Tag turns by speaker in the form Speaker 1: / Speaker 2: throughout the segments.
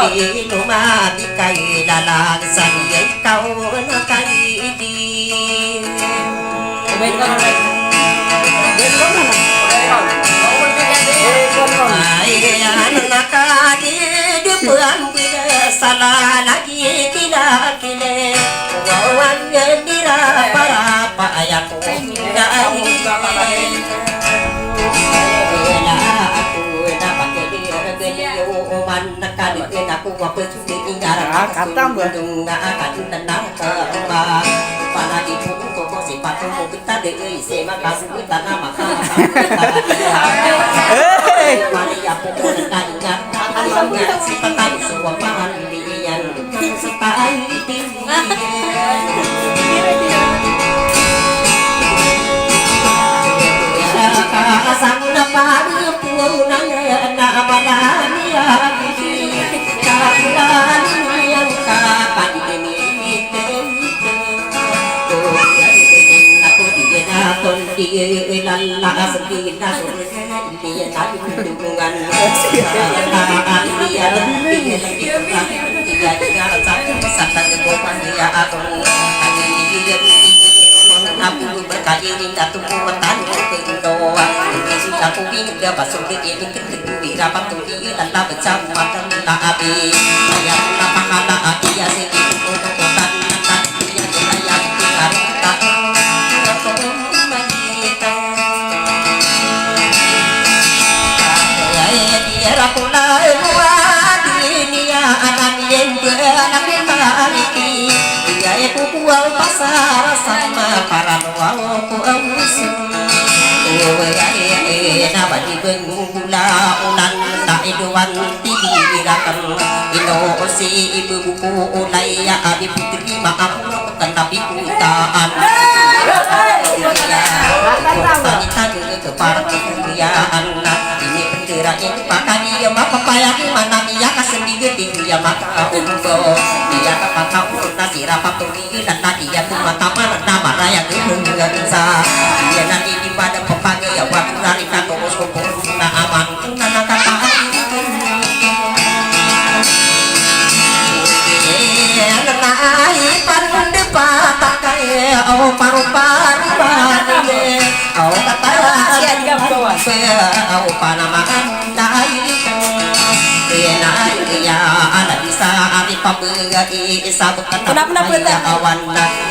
Speaker 1: di lumati kay lalagsan ikaw na kay di ay nakadidipuan salah lagi kila-kile wawan dira para payaku aku ngapecudi ingara katam bandung akan tenang kembang pada ibu koko sifat mau kita deui sema kasih kita nama mari aku ingat ingat sifat semua pandian setai asam dapat punan na amalania yang kapan ini aku digenaton di lalla sedina dia tadi hubungan dia aku berkaji datu kuatan doa aku hingga pasung ini kedua rapat tu dia lalla bersama tak habis saya tak pahala dia sedikit untuk kotan dia yang tinggal tak dia rakulai buat dunia anak yang beranak maliki dia itu kual pasar sama para luau kuausun napa di bengula ulan tak iduan tibirakan ino si ibu buku ulaya adi putri maaf tapi kutaan wanita ke para kekayaan ini bendera ini pakai dia maka payah mana dia sendiri dia maka umbo dia tempat tahu nasi rapat tuh dan dia tuh mata mana nama raya nggak bisa dia nanti di pada pepagai ya waktu dari kantor kumpul na aman na kata nanai pande patakai au paru-paru bade au kata au panamaan dai ya ada bisa ari pabeugi sabut kata awan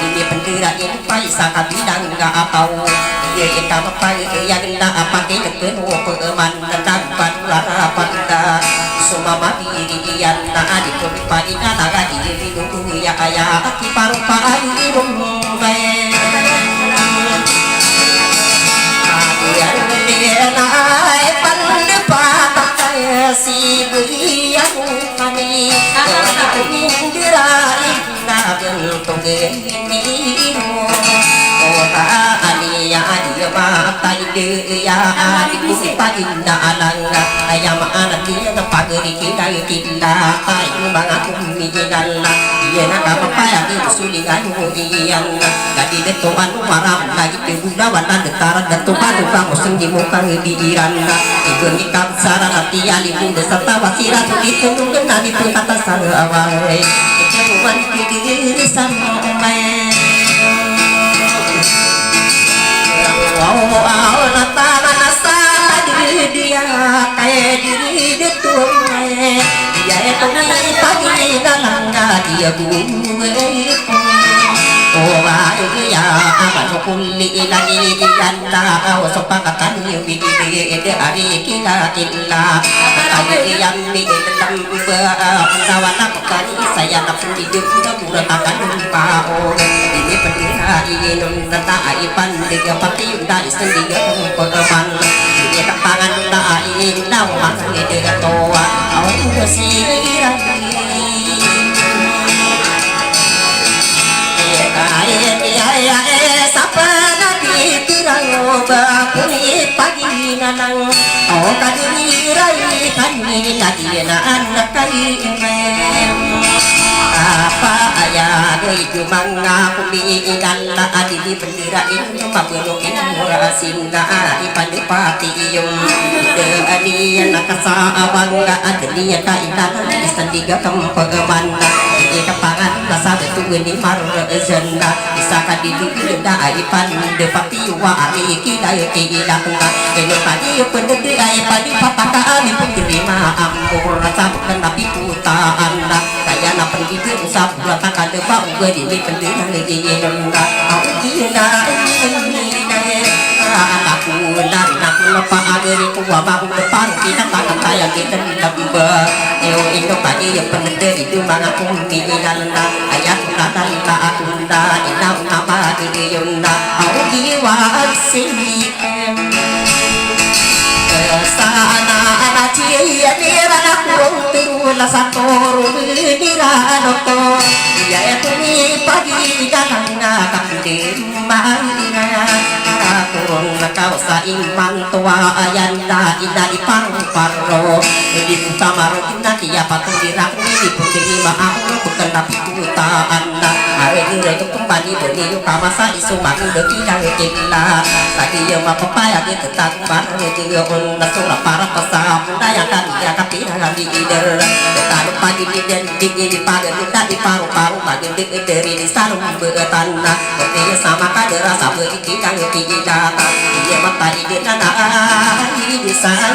Speaker 1: ini bendera ini paisa kabidang enggak apau ye eta papai yang na apake keun peman dapat lara semua mati dian na di pagi na lagi di dulu ya aya aki paru-paru rumbe dia naik pande patai si beriang kami bendera na bentuk ini ya dia mata dia di kusi pagi na alanga ayam anak dia na pagari kita kita ayu mangaku mijinala dia na kapaya di sulingan yang tadi detuan maram lagi tegula wana detaran detuan kamu sendi muka diiran ibu nikam sarana tia libu serta wasira itu nunggu pun kata sana awal kecuman kiri sana wow nata nasa dia kayak diri detuai dia itu pagi dalam dia gue oh ya aman kulli lagi janda wasopakatan yubi de ari kita illa kali yang mi dalam kawana kali saya nafsu hidup muratakan pao ini pendira inun tata aipan tiga pati udah istiga korban ini kapangan lain nawan de toa au sirah sapana ditirang bakuni pagi nanang oh kadiri rai kani nadina anak kali apa ayah itu mangga kumingalla adili benderain mabunukin murasinda ipanipati yung ani nakasa bangga adli kainda istandiga kampagmanda ikapangan nasa betugni marjanda bisa kadidunda ipan de patiwa ari kidai kidanga eno tadi pendedi ai padi pataka ami penderima ampur sabdan nabi puta anda kaya na pendidik sabda takade bau gedi pendina lagi nunda au kina anakku anakku lepa ageri kuwa bau depan kita takkan kaya kita ditambah indo tadi yang pendedi itu mangaku minalna ayat nanda atunda ina nama diyunda au kiwa sini sana cia nira kurung terula satoru nira noto ya itu ni pagi galanga kandim manga kurung nakau saiman tua ayanda ina ipang parro di kamar ina kia patung dirak ni putri maaf bukan tapi kuta anda hari ini itu kembali beli kamasa isu maku deki dan kila tadi yang papaya gitu tak baru itu on nasura para pasang yang kan dia kapira lagi ider tak lupa di dan di pagar kita di paru-paru bagi dari di sarung bertanda seperti sama kader rasa beriki dan tidak dia mata ide nana di sana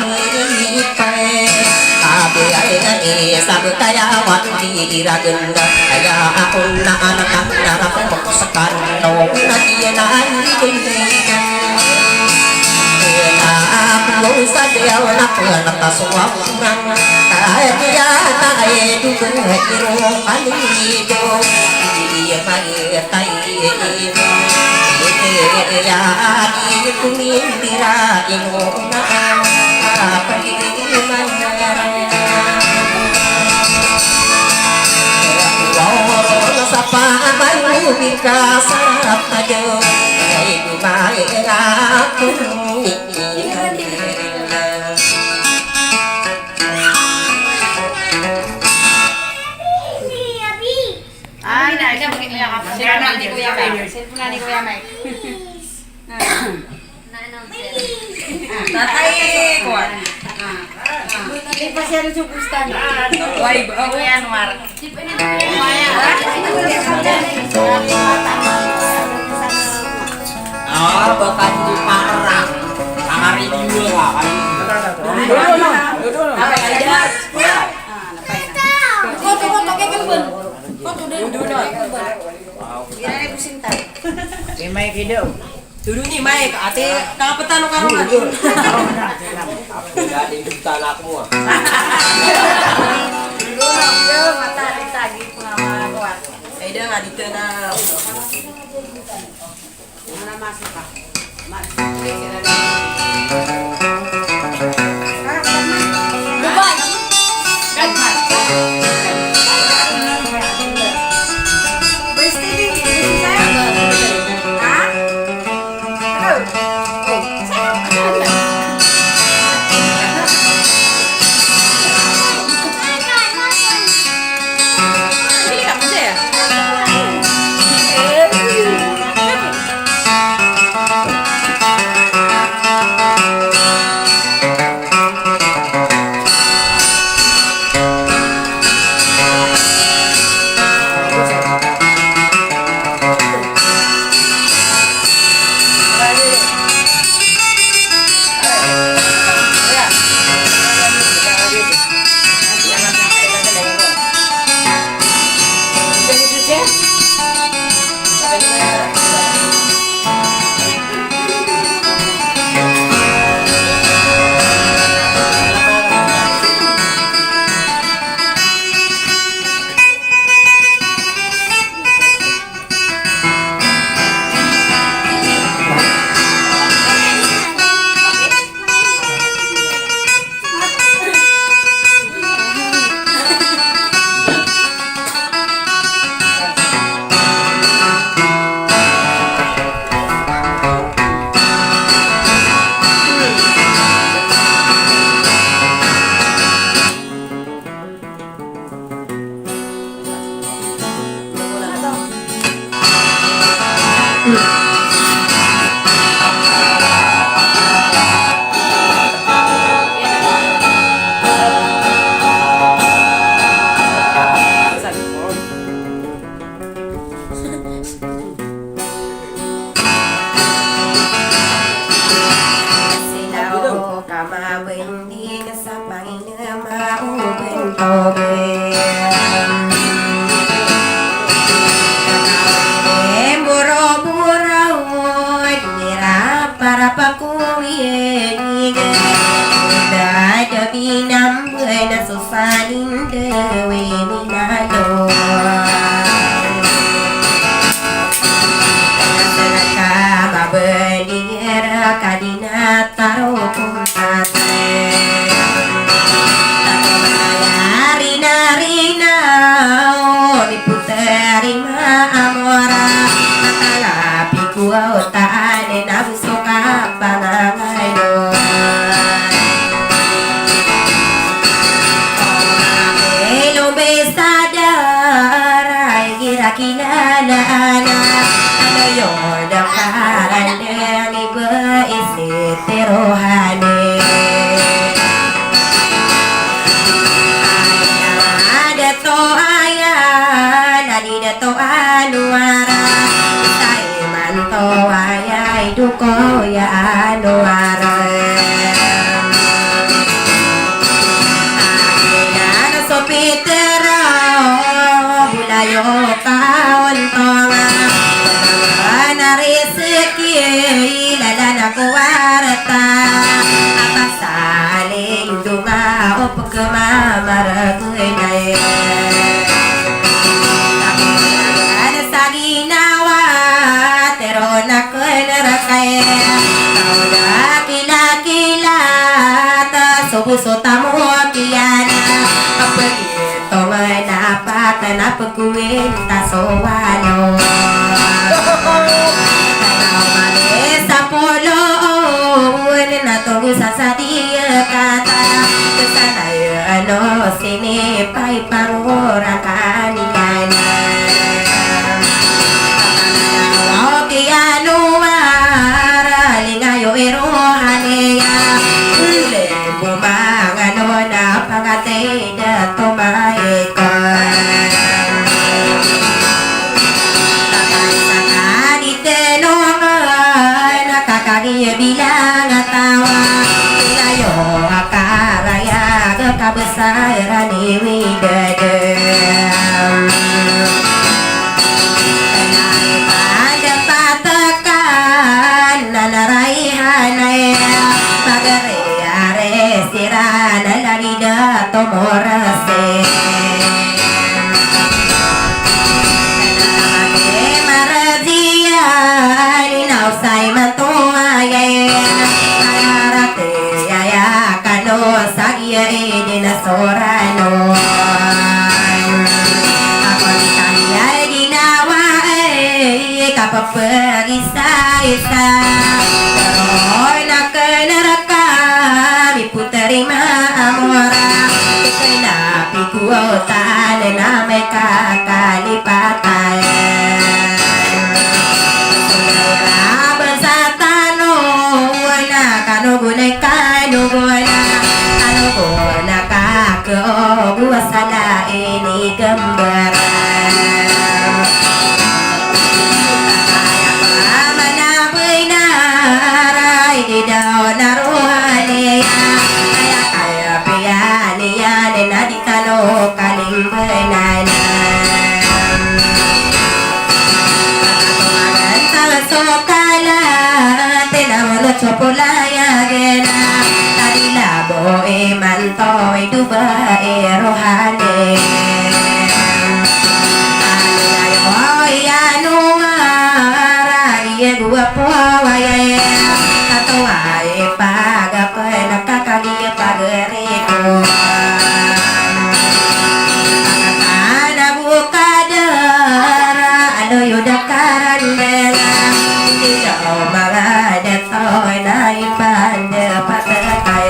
Speaker 1: abe ai sabe kaya waktu di ragenda kaya aku na anak anak aku sekarang no dia nanti aku saja nak nak semua orang kaya naik tu berhiro palido dia mari tai ya di kumindira ingona apa di mana sapa baru dikasar aja ibu baik aku
Speaker 2: Tatay kuat. Ini pasti ada cukup standar. Wah, ibu Anwar.
Speaker 1: oh bukan di parang hari ini lah
Speaker 2: Apa aja? Foto kayak kebun. Foto dulu. Ini pusing tak?
Speaker 3: May video.
Speaker 2: Dulu nih Mike, ate kapetan karungan.
Speaker 1: enggak di hutan aku
Speaker 2: Dulu mata ditagi pengalaman kuat. Eda nggak ditenang. Mana masuk Pak? Dubai. Kan
Speaker 1: ko ya ano Peter bulayo kaon tonga narisiki lalana ko warta apasaling dunga o pagmamaragunay ada sa ginawa pero nakunrakay kau na kila-kila ta subuso tamo kiyana pagito may napata na pagkuwinta so ano sa polo na tungo sa sadiya kata sanay ano sinipay pangura kaniyan okay ano lingayo irohaneya ule bumangano na pangatay na tumaikon bilang tawa ilayo akaraya kebesaran widadam tanai pada patakan nanarai hanai pagare are sirana lalida tomorase Sai mantua ayarate ayakano sagia edina sorano ako ditanya ginawa kapapagisa isa pero nakanaraka miputari maamora kailapi kuotan na may kakalipatan gunay kanuguna kanuguna kakao sana ini gambar manaboy na ray di daw naruhani kaya piyani yan na di kano kalimbanan sokala tinamulot sa pulaya gena tadi labo manto duba rohane ayano raya gua puawaya tatuai pagapo nakakagia pagereko ana bukadara alo yudakaran bela tidak mga detoy na ipande patatay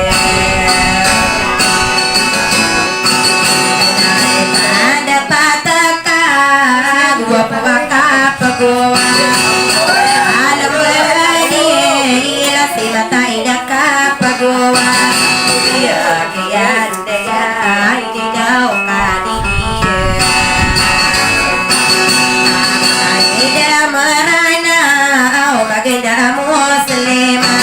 Speaker 1: ipande pataka gua pagkapagawa alam mo ila sila tayo nakapagawa kiyan daya hindi daw kaniniya hindi marana maganda muslima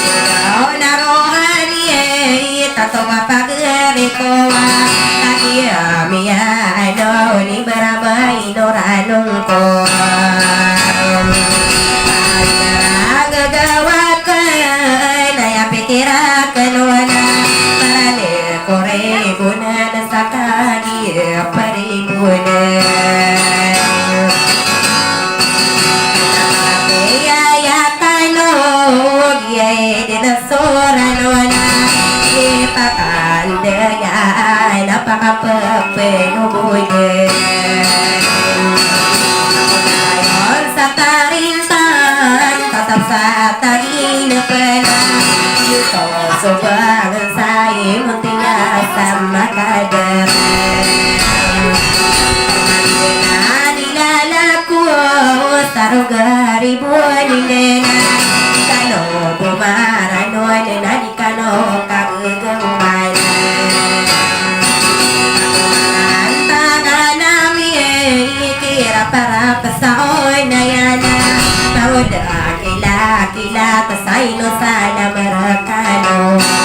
Speaker 1: ikaw na rohani tatawa pagrikowa kakiyamiya ano ni baramay noranong ko gagawa ka nayapitira kanuna para ni kore bunan sa kanya paribunan ipakandaya napakapapenubuyan ngayon sa tarintan tatap sa taginapan ito sobrang sa imuntiya sa makadaran nilalaku sarugari buwanina kano bumarano na di kano kagagawan antaga namin kira para pasaoy na yana tawad kila Tasay no sana marakano